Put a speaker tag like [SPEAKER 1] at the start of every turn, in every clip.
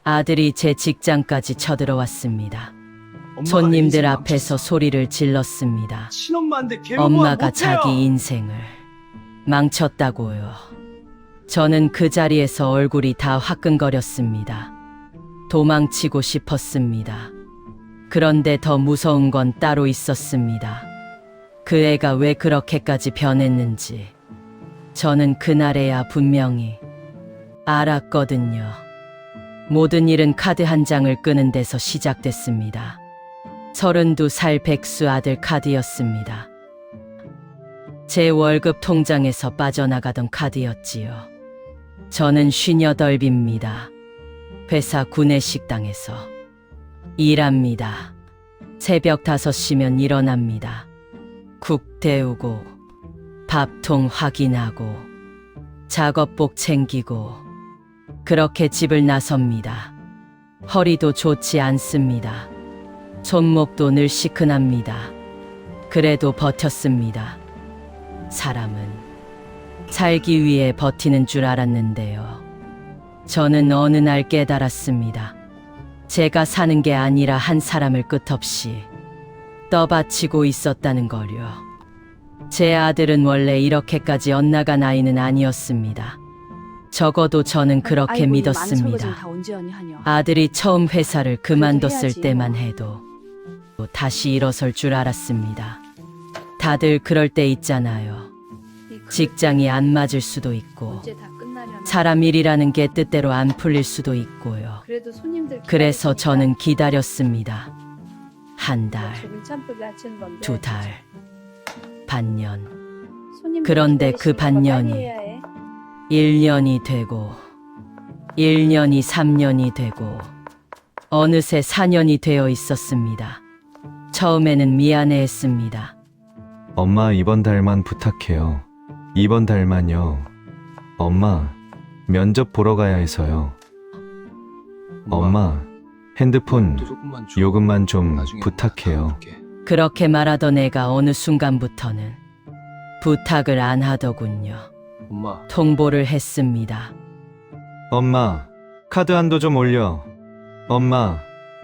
[SPEAKER 1] 아들이 제 직장까지 쳐들어왔습니다.
[SPEAKER 2] 엄마가
[SPEAKER 1] 손님들
[SPEAKER 2] 인생
[SPEAKER 1] 앞에서
[SPEAKER 2] 망쳤어.
[SPEAKER 1] 소리를 질렀습니다.
[SPEAKER 2] 친엄마인데 괴로워
[SPEAKER 1] 엄마가
[SPEAKER 2] 못해요.
[SPEAKER 1] 자기 인생을 망쳤다고요. 저는 그 자리에서 얼굴이 다 화끈거렸습니다. 도망치고 싶었습니다. 그런데 더 무서운 건 따로 있었습니다. 그 애가 왜 그렇게까지 변했는지 저는 그날에야 분명히 알았거든요. 모든 일은 카드 한 장을 끄는 데서 시작됐습니다. 32살 백수 아들 카드였습니다. 제 월급 통장에서 빠져나가던 카드였지요. 저는 58입니다. 회사 구내식당에서 일합니다. 새벽 5시면 일어납니다. 국 데우고 밥통 확인하고 작업복 챙기고 그렇게 집을 나섭니다. 허리도 좋지 않습니다. 손목도 늘 시큰합니다. 그래도 버텼습니다. 사람은 살기 위해 버티는 줄 알았는데요. 저는 어느 날 깨달았습니다. 제가 사는 게 아니라 한 사람을 끝없이 떠받치고 있었다는 걸요. 제 아들은 원래 이렇게까지 엇나간 아이는 아니었습니다. 적어도 저는 그렇게
[SPEAKER 3] 아이고, 이
[SPEAKER 1] 믿었습니다.
[SPEAKER 3] 만설거진 다 언제 하니 하냐.
[SPEAKER 1] 아들이 처음 회사를 그만뒀을
[SPEAKER 3] 해야지.
[SPEAKER 1] 때만 해도 다시 일어설 줄 알았습니다. 다들 그럴 때 있잖아요. 직장이 안 맞을 수도 있고
[SPEAKER 3] 언제 다 끝나려나.
[SPEAKER 1] 사람 일이라는 게 뜻대로 안 풀릴 수도 있고요.
[SPEAKER 3] 그래도 손님들
[SPEAKER 1] 그래서
[SPEAKER 3] 기다리시니까
[SPEAKER 1] 저는 기다렸습니다. 한 달,
[SPEAKER 3] 조금 짬뽕 낮춘 건데.
[SPEAKER 1] 2달, 반년,
[SPEAKER 3] 손님들
[SPEAKER 1] 그런데 그
[SPEAKER 3] 기다리시니까
[SPEAKER 1] 반년이
[SPEAKER 3] 빨리 해야 해.
[SPEAKER 1] 1년이 되고 1년이 3년이 되고 어느새 4년이 되어 있었습니다. 처음에는 미안해했습니다.
[SPEAKER 4] 엄마 이번 달만 부탁해요. 이번 달만요. 엄마 면접 보러 가야 해서요. 엄마 핸드폰
[SPEAKER 2] 또 조금만 줘.
[SPEAKER 4] 요금만 좀
[SPEAKER 2] 나중에
[SPEAKER 4] 부탁해요.
[SPEAKER 2] 다 갚을게.
[SPEAKER 1] 그렇게 말하던 애가 어느 순간부터는 부탁을 안 하더군요.
[SPEAKER 2] 엄마,
[SPEAKER 1] 통보를 했습니다.
[SPEAKER 4] 엄마 카드 한도 좀 올려. 엄마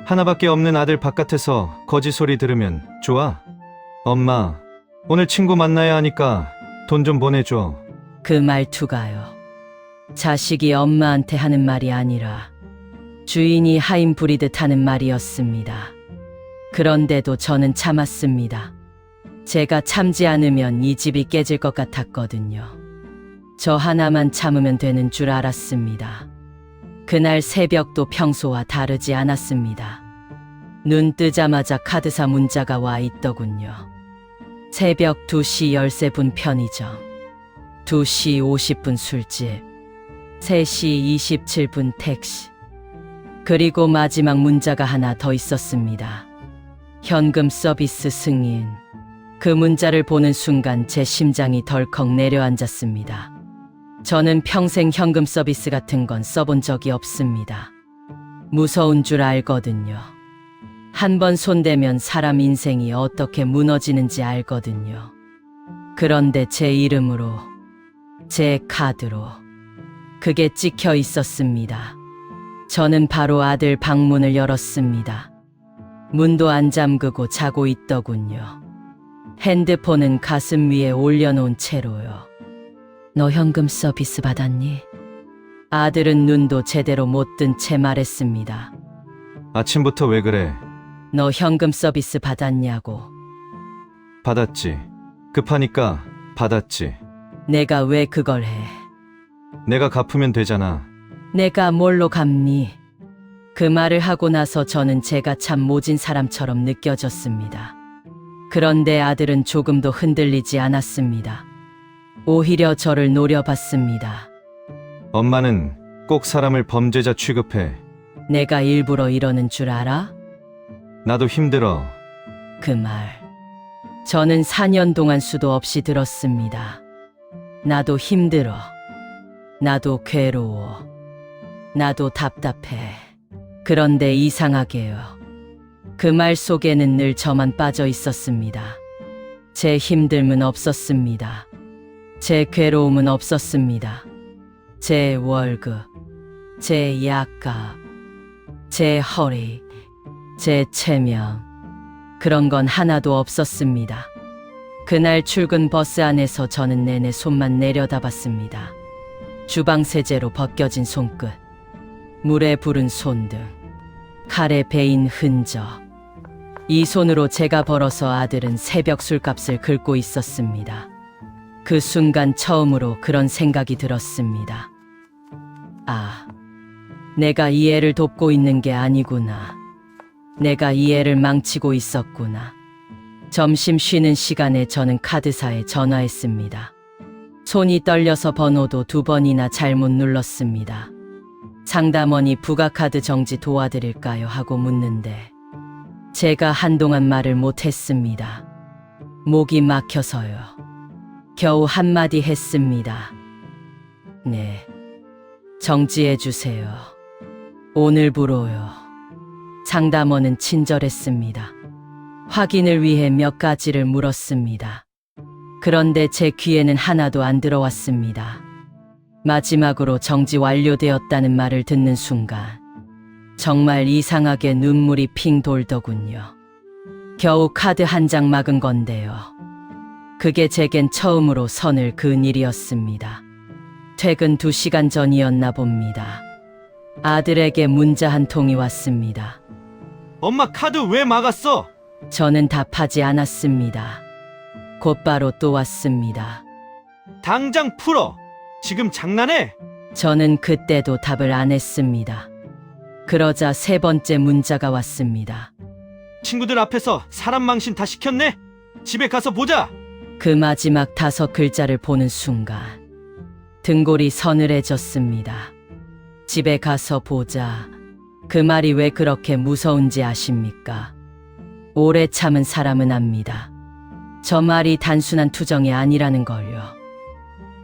[SPEAKER 4] 하나밖에 없는 아들 바깥에서 거짓 소리 들으면 좋아? 엄마 오늘 친구 만나야 하니까 돈 좀 보내줘.
[SPEAKER 1] 그 말투가요. 자식이 엄마한테 하는 말이 아니라 주인이 하인 부리듯 하는 말이었습니다. 그런데도 저는 참았습니다. 제가 참지 않으면 이 집이 깨질 것 같았거든요. 저 하나만 참으면 되는 줄 알았습니다. 그날 새벽도 평소와 다르지 않았습니다. 눈 뜨자마자 카드사 문자가 와 있더군요. 새벽 2시 13분 편의점, 2시 50분 술집, 3시 27분 택시. 그리고 마지막 문자가 하나 더 있었습니다. 현금 서비스 승인. 그 문자를 보는 순간 제 심장이 덜컥 내려앉았습니다. 저는 평생 현금 서비스 같은 건 써본 적이 없습니다. 무서운 줄 알거든요. 한 번 손대면 사람 인생이 어떻게 무너지는지 알거든요. 그런데 제 이름으로, 제 카드로 그게 찍혀 있었습니다. 저는 바로 아들 방문을 열었습니다. 문도 안 잠그고 자고 있더군요. 핸드폰은 가슴 위에 올려놓은 채로요. 너 현금 서비스 받았니? 아들은 눈도 제대로 못 뜬 채 말했습니다.
[SPEAKER 4] 아침부터 왜 그래?
[SPEAKER 1] 너 현금 서비스 받았냐고.
[SPEAKER 4] 받았지. 급하니까 받았지.
[SPEAKER 1] 내가 왜 그걸 해?
[SPEAKER 4] 내가 갚으면 되잖아.
[SPEAKER 1] 내가 뭘로 갚니? 그 말을 하고 나서 저는 제가 참 모진 사람처럼 느껴졌습니다. 그런데 아들은 조금도 흔들리지 않았습니다. 오히려 저를 노려봤습니다.
[SPEAKER 4] 엄마는 꼭 사람을 범죄자 취급해.
[SPEAKER 1] 내가 일부러 이러는 줄 알아?
[SPEAKER 4] 나도 힘들어.
[SPEAKER 1] 그 말. 저는 4년 동안 수도 없이 들었습니다. 나도 힘들어. 나도 괴로워. 나도 답답해. 그런데 이상하게요. 그 말 속에는 늘 저만 빠져 있었습니다. 제 힘듦은 없었습니다. 제 괴로움은 없었습니다. 제 월급, 제 약값, 제 허리, 제 체면, 그런 건 하나도 없었습니다. 그날 출근 버스 안에서 저는 내내 손만 내려다봤습니다. 주방 세제로 벗겨진 손끝, 물에 부른 손등, 칼에 베인 흔적. 이 손으로 제가 벌어서 아들은 새벽 술값을 긁고 있었습니다. 그 순간 처음으로 그런 생각이 들었습니다. 아, 내가 이 애를 돕고 있는 게 아니구나. 내가 이 애를 망치고 있었구나. 점심 쉬는 시간에 저는 카드사에 전화했습니다. 손이 떨려서 번호도 2번이나 잘못 눌렀습니다. 상담원이 부가카드 정지 도와드릴까요? 하고 묻는데 제가 한동안 말을 못했습니다. 목이 막혀서요. 겨우 한마디 했습니다. 네, 정지해주세요. 오늘부로요. 상담원은 친절했습니다. 확인을 위해 몇 가지를 물었습니다. 그런데 제 귀에는 하나도 안 들어왔습니다. 마지막으로 정지 완료되었다는 말을 듣는 순간 정말 이상하게 눈물이 핑 돌더군요. 겨우 카드 한 장 막은 건데요. 그게 제겐 처음으로 선을 그은 일이었습니다. 퇴근 2시간 전이었나 봅니다. 아들에게 문자 한 통이 왔습니다.
[SPEAKER 4] 엄마 카드 왜 막았어?
[SPEAKER 1] 저는 답하지 않았습니다. 곧바로 또 왔습니다.
[SPEAKER 4] 당장 풀어. 지금 장난해?
[SPEAKER 1] 저는 그때도 답을 안 했습니다. 그러자 3번째 문자가 왔습니다.
[SPEAKER 4] 친구들 앞에서 사람 망신 다 시켰네? 집에 가서 보자.
[SPEAKER 1] 그 마지막 5글자를 보는 순간 등골이 서늘해졌습니다. 집에 가서 보자. 그 말이 왜 그렇게 무서운지 아십니까? 오래 참은 사람은 압니다. 저 말이 단순한 투정이 아니라는 걸요.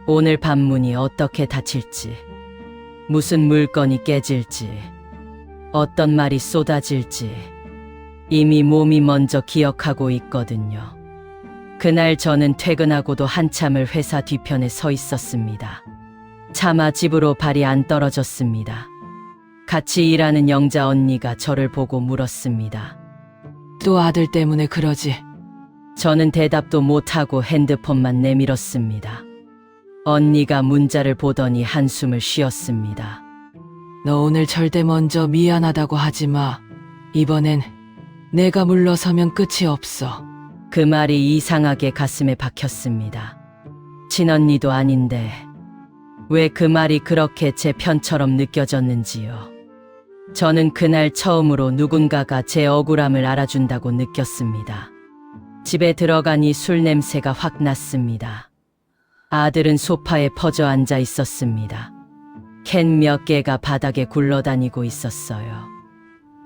[SPEAKER 1] 오늘 밤 문이 어떻게 닫힐지, 무슨 물건이 깨질지, 어떤 말이 쏟아질지 이미 몸이 먼저 기억하고 있거든요. 그날 저는 퇴근하고도 한참을 회사 뒤편에 서 있었습니다. 차마 집으로 발이 안 떨어졌습니다. 같이 일하는 영자 언니가 저를 보고 물었습니다. 또 아들 때문에 그러지? 저는 대답도 못하고 핸드폰만 내밀었습니다. 언니가 문자를 보더니 한숨을 쉬었습니다. 너 오늘 절대 먼저 미안하다고 하지 마. 이번엔 내가 물러서면 끝이 없어. 그 말이 이상하게 가슴에 박혔습니다. 친언니도 아닌데 왜 그 말이 그렇게 제 편처럼 느껴졌는지요. 저는 그날 처음으로 누군가가 제 억울함을 알아준다고 느꼈습니다. 집에 들어가니 술 냄새가 확 났습니다. 아들은 소파에 퍼져 앉아 있었습니다. 캔 몇 개가 바닥에 굴러다니고 있었어요.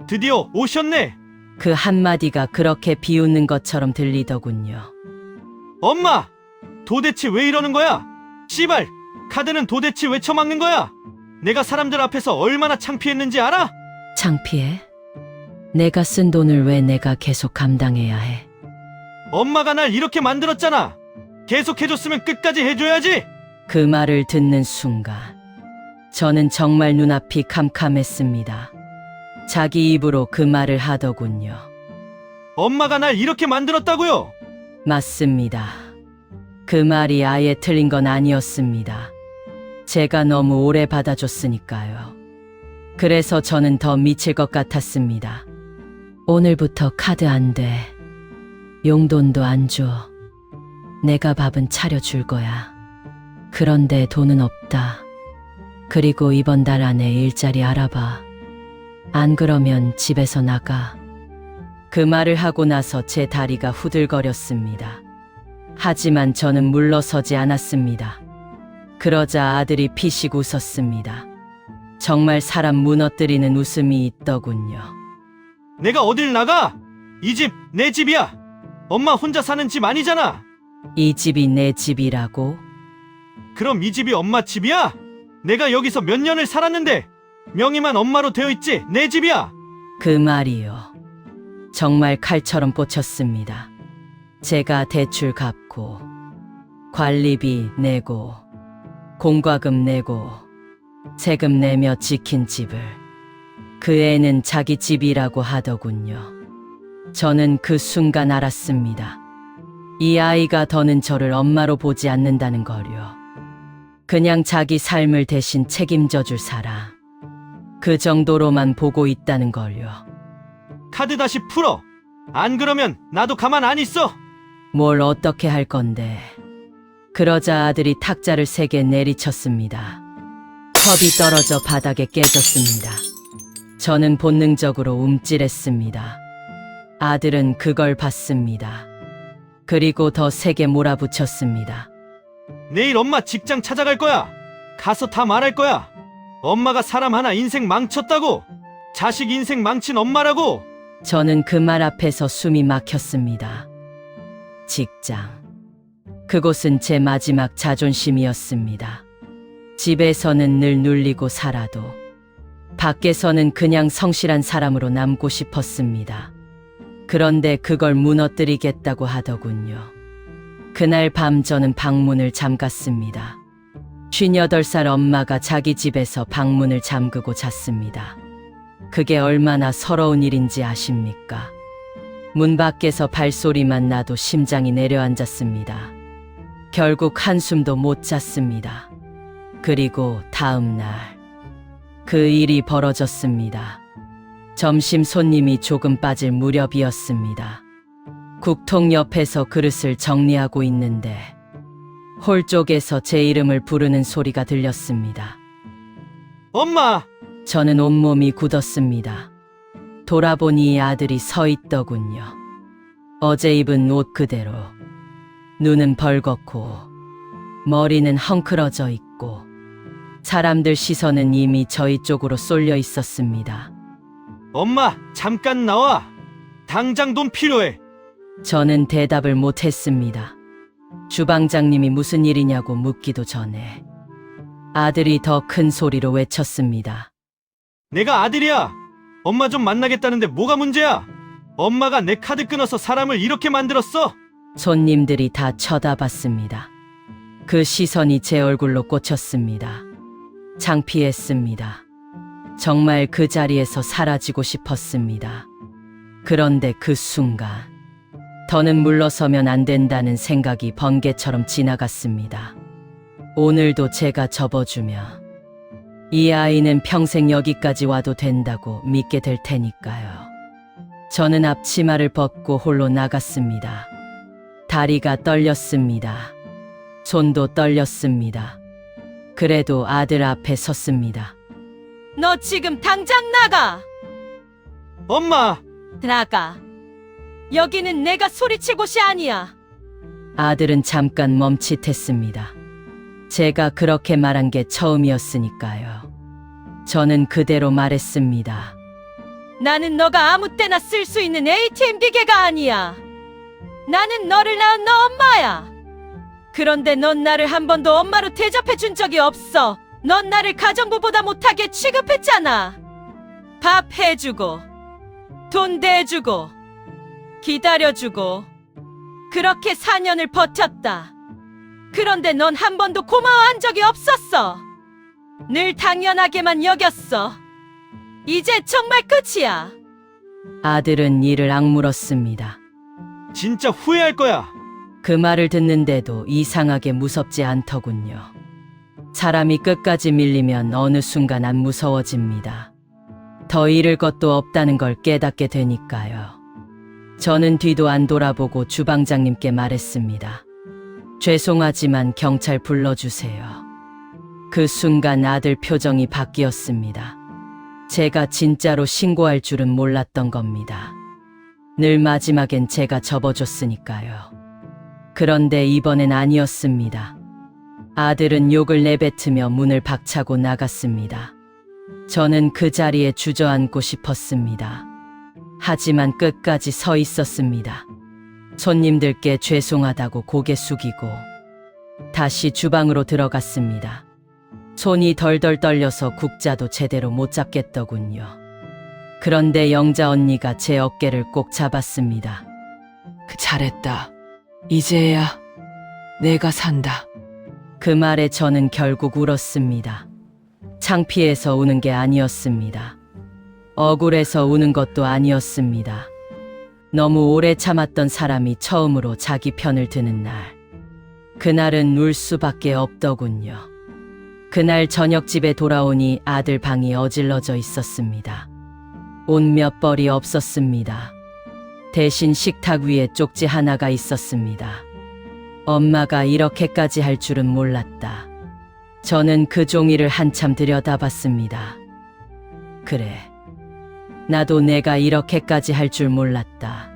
[SPEAKER 4] 드디어 오셨네.
[SPEAKER 1] 그 한마디가 그렇게 비웃는 것처럼 들리더군요.
[SPEAKER 4] 엄마! 도대체 왜 이러는 거야? 씨발! 카드는 도대체 왜 쳐막는 거야? 내가 사람들 앞에서 얼마나 창피했는지 알아?
[SPEAKER 1] 창피해? 내가 쓴 돈을 왜 내가 계속 감당해야 해?
[SPEAKER 4] 엄마가 날 이렇게 만들었잖아. 계속 해줬으면 끝까지 해줘야지.
[SPEAKER 1] 그 말을 듣는 순간 저는 정말 눈앞이 캄캄했습니다. 자기 입으로 그 말을 하더군요.
[SPEAKER 4] 엄마가 날 이렇게 만들었다고요.
[SPEAKER 1] 맞습니다. 그 말이 아예 틀린 건 아니었습니다. 제가 너무 오래 받아줬으니까요. 그래서 저는 더 미칠 것 같았습니다. 오늘부터 카드 안 돼. 용돈도 안 줘. 내가 밥은 차려줄 거야. 그런데 돈은 없다. 그리고 이번 달 안에 일자리 알아봐. 안 그러면 집에서 나가. 그 말을 하고 나서 제 다리가 후들거렸습니다. 하지만 저는 물러서지 않았습니다. 그러자 아들이 피식 웃었습니다. 정말 사람 무너뜨리는 웃음이 있더군요.
[SPEAKER 4] 내가 어딜 나가? 이 집 내 집이야. 엄마 혼자 사는 집 아니잖아.
[SPEAKER 1] 이 집이 내 집이라고?
[SPEAKER 4] 그럼 이 집이 엄마 집이야? 내가 여기서 몇 년을 살았는데 명의만 엄마로 되어 있지. 내 집이야.
[SPEAKER 1] 그 말이요. 정말 칼처럼 꽂혔습니다. 제가 대출 갚고 관리비 내고 공과금 내고 세금 내며 지킨 집을 그 애는 자기 집이라고 하더군요. 저는 그 순간 알았습니다. 이 아이가 더는 저를 엄마로 보지 않는다는 거요. 그냥 자기 삶을 대신 책임져 줄 사람. 그 정도로만 보고 있다는 걸요.
[SPEAKER 4] 카드 다시 풀어. 안 그러면 나도 가만 안 있어.
[SPEAKER 1] 뭘 어떻게 할 건데. 그러자 아들이 탁자를 3개 내리쳤습니다. 컵이 떨어져 바닥에 깨졌습니다. 저는 본능적으로 움찔했습니다. 아들은 그걸 봤습니다. 그리고 더 세게 몰아붙였습니다.
[SPEAKER 4] 내일 엄마 직장 찾아갈 거야. 가서 다 말할 거야. 엄마가 사람 하나 인생 망쳤다고. 자식 인생 망친 엄마라고.
[SPEAKER 1] 저는 그 말 앞에서 숨이 막혔습니다. 직장. 그곳은 제 마지막 자존심이었습니다. 집에서는 늘 눌리고 살아도 밖에서는 그냥 성실한 사람으로 남고 싶었습니다. 그런데 그걸 무너뜨리겠다고 하더군요. 그날 밤 저는 방문을 잠갔습니다. 58살 엄마가 자기 집에서 방문을 잠그고 잤습니다. 그게 얼마나 서러운 일인지 아십니까? 문 밖에서 발소리만 나도 심장이 내려앉았습니다. 결국 한숨도 못 잤습니다. 그리고 다음 날 그 일이 벌어졌습니다. 점심 손님이 조금 빠질 무렵이었습니다. 국통 옆에서 그릇을 정리하고 있는데 홀 쪽에서 제 이름을 부르는 소리가 들렸습니다.
[SPEAKER 4] 엄마!
[SPEAKER 1] 저는 온몸이 굳었습니다. 돌아보니 아들이 서 있더군요. 어제 입은 옷 그대로. 눈은 벌겋고 머리는 헝클어져 있고 사람들 시선은 이미 저희 쪽으로 쏠려 있었습니다.
[SPEAKER 4] 엄마, 잠깐 나와. 당장 돈 필요해.
[SPEAKER 1] 저는 대답을 못했습니다. 주방장님이 무슨 일이냐고 묻기도 전에 아들이 더 큰 소리로 외쳤습니다.
[SPEAKER 4] 내가 아들이야. 엄마 좀 만나겠다는데 뭐가 문제야? 엄마가 내 카드 끊어서 사람을 이렇게 만들었어.
[SPEAKER 1] 손님들이 다 쳐다봤습니다. 그 시선이 제 얼굴로 꽂혔습니다. 창피했습니다. 정말 그 자리에서 사라지고 싶었습니다. 그런데 그 순간 더는 물러서면 안 된다는 생각이 번개처럼 지나갔습니다. 오늘도 제가 접어주면 이 아이는 평생 여기까지 와도 된다고 믿게 될 테니까요. 저는 앞치마를 벗고 홀로 나갔습니다. 다리가 떨렸습니다. 손도 떨렸습니다. 그래도 아들 앞에 섰습니다. 너 지금 당장 나가!
[SPEAKER 4] 엄마!
[SPEAKER 1] 나가! 여기는 내가 소리칠 곳이 아니야! 아들은 잠깐 멈칫했습니다. 제가 그렇게 말한 게 처음이었으니까요. 저는 그대로 말했습니다. 나는 너가 아무 때나 쓸 수 있는 ATM 기계가 아니야. 나는 너를 낳은 너 엄마야. 그런데 넌 나를 한 번도 엄마로 대접해 준 적이 없어. 넌 나를 가정부보다 못하게 취급했잖아. 밥 해주고, 돈 대주고, 기다려주고, 그렇게 4년을 버텼다. 그런데 넌 한 번도 고마워한 적이 없었어. 늘 당연하게만 여겼어. 이제 정말 끝이야. 아들은 이를 악물었습니다.
[SPEAKER 4] 진짜 후회할 거야.
[SPEAKER 1] 그 말을 듣는데도 이상하게 무섭지 않더군요. 사람이 끝까지 밀리면 어느 순간 안 무서워집니다. 더 잃을 것도 없다는 걸 깨닫게 되니까요. 저는 뒤도 안 돌아보고 주방장님께 말했습니다. 죄송하지만 경찰 불러주세요. 그 순간 아들 표정이 바뀌었습니다. 제가 진짜로 신고할 줄은 몰랐던 겁니다. 늘 마지막엔 제가 접어줬으니까요. 그런데 이번엔 아니었습니다. 아들은 욕을 내뱉으며 문을 박차고 나갔습니다. 저는 그 자리에 주저앉고 싶었습니다. 하지만 끝까지 서 있었습니다. 손님들께 죄송하다고 고개 숙이고 다시 주방으로 들어갔습니다. 손이 덜덜 떨려서 국자도 제대로 못 잡겠더군요. 그런데 영자 언니가 제 어깨를 꼭 잡았습니다.
[SPEAKER 5] 잘했다. 이제야 내가 산다.
[SPEAKER 1] 그 말에 저는 결국 울었습니다. 창피해서 우는 게 아니었습니다. 억울해서 우는 것도 아니었습니다. 너무 오래 참았던 사람이 처음으로 자기 편을 드는 날. 그날은 울 수밖에 없더군요. 그날 저녁 집에 돌아오니 아들 방이 어질러져 있었습니다. 옷 몇 벌이 없었습니다. 대신 식탁 위에 쪽지 하나가 있었습니다. 엄마가 이렇게까지 할 줄은 몰랐다. 저는 그 종이를 한참 들여다봤습니다. 그래. 나도 내가 이렇게까지 할 줄 몰랐다.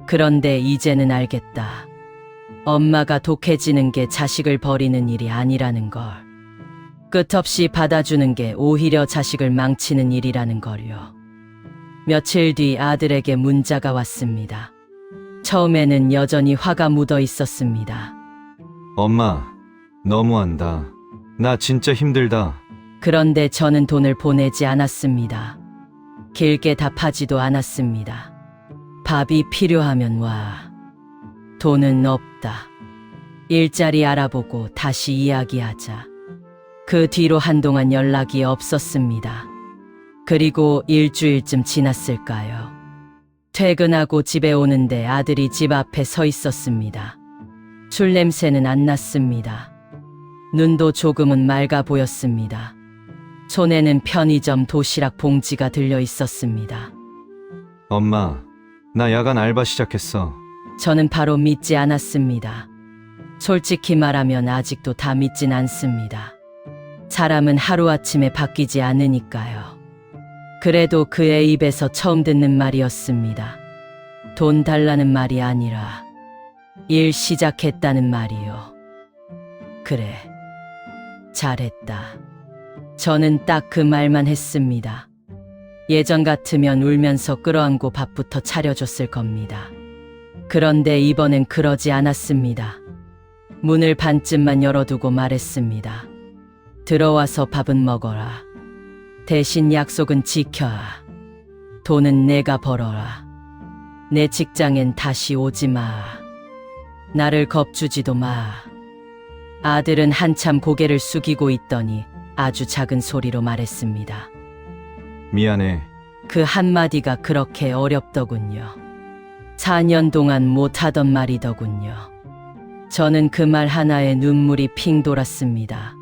[SPEAKER 1] 그런데 이제는 알겠다. 엄마가 독해지는 게 자식을 버리는 일이 아니라는 걸. 끝없이 받아주는 게 오히려 자식을 망치는 일이라는 걸요. 며칠 뒤 아들에게 문자가 왔습니다. 처음에는 여전히 화가 묻어 있었습니다.
[SPEAKER 4] 엄마, 너무한다. 나 진짜 힘들다.
[SPEAKER 1] 그런데 저는 돈을 보내지 않았습니다. 길게 답하지도 않았습니다. 밥이 필요하면 와. 돈은 없다. 일자리 알아보고 다시 이야기하자. 그 뒤로 한동안 연락이 없었습니다. 그리고 일주일쯤 지났을까요? 퇴근하고 집에 오는데 아들이 집 앞에 서 있었습니다. 술 냄새는 안 났습니다. 눈도 조금은 맑아 보였습니다. 손에는 편의점 도시락 봉지가 들려 있었습니다.
[SPEAKER 4] 엄마, 나 야간 알바 시작했어.
[SPEAKER 1] 저는 바로 믿지 않았습니다. 솔직히 말하면 아직도 다 믿진 않습니다. 사람은 하루아침에 바뀌지 않으니까요. 그래도 그의 입에서 처음 듣는 말이었습니다. 돈 달라는 말이 아니라 일 시작했다는 말이요. 그래, 잘했다. 저는 딱 그 말만 했습니다. 예전 같으면 울면서 끌어안고 밥부터 차려줬을 겁니다. 그런데 이번엔 그러지 않았습니다. 문을 반쯤만 열어두고 말했습니다. 들어와서 밥은 먹어라. 대신 약속은 지켜라. 돈은 내가 벌어라. 내 직장엔 다시 오지 마. 나를 겁주지도 마. 아들은 한참 고개를 숙이고 있더니 아주 작은 소리로 말했습니다.
[SPEAKER 4] 미안해.
[SPEAKER 1] 그 한마디가 그렇게 어렵더군요. 4년 동안 못하던 말이더군요. 저는 그 말 하나에 눈물이 핑 돌았습니다.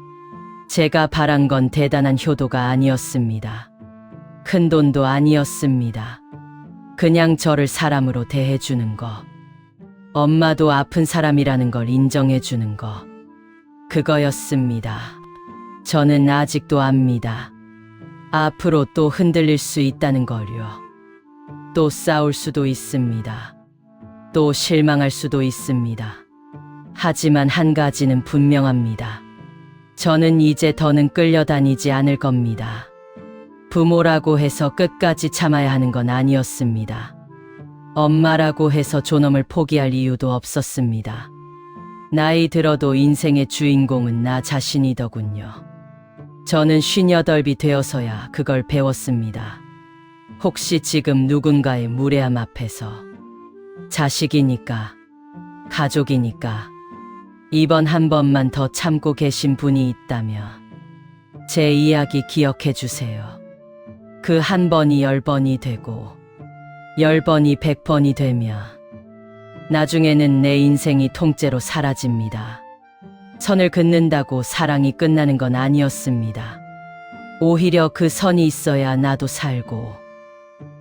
[SPEAKER 1] 제가 바란 건 대단한 효도가 아니었습니다. 큰 돈도 아니었습니다. 그냥 저를 사람으로 대해주는 거. 엄마도 아픈 사람이라는 걸 인정해주는 거. 그거였습니다. 저는 아직도 압니다. 앞으로 또 흔들릴 수 있다는 걸요. 또 싸울 수도 있습니다. 또 실망할 수도 있습니다. 하지만 한 가지는 분명합니다. 저는 이제 더는 끌려다니지 않을 겁니다. 부모라고 해서 끝까지 참아야 하는 건 아니었습니다. 엄마라고 해서 존엄을 포기할 이유도 없었습니다. 나이 들어도 인생의 주인공은 나 자신이더군요. 저는 58이 되어서야 그걸 배웠습니다. 혹시 지금 누군가의 무례함 앞에서 자식이니까, 가족이니까 이번 한 번만 더 참고 계신 분이 있다면 제 이야기 기억해 주세요. 그 한 번이 10번이 되고 10번이 100번이 되면 나중에는 내 인생이 통째로 사라집니다. 선을 긋는다고 사랑이 끝나는 건 아니었습니다. 오히려 그 선이 있어야 나도 살고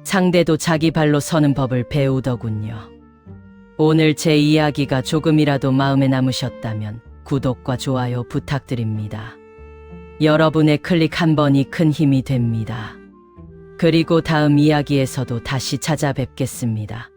[SPEAKER 1] 상대도 자기 발로 서는 법을 배우더군요. 오늘 제 이야기가 조금이라도 마음에 남으셨다면 구독과 좋아요 부탁드립니다. 여러분의 클릭 한 번이 큰 힘이 됩니다. 그리고 다음 이야기에서도 다시 찾아뵙겠습니다.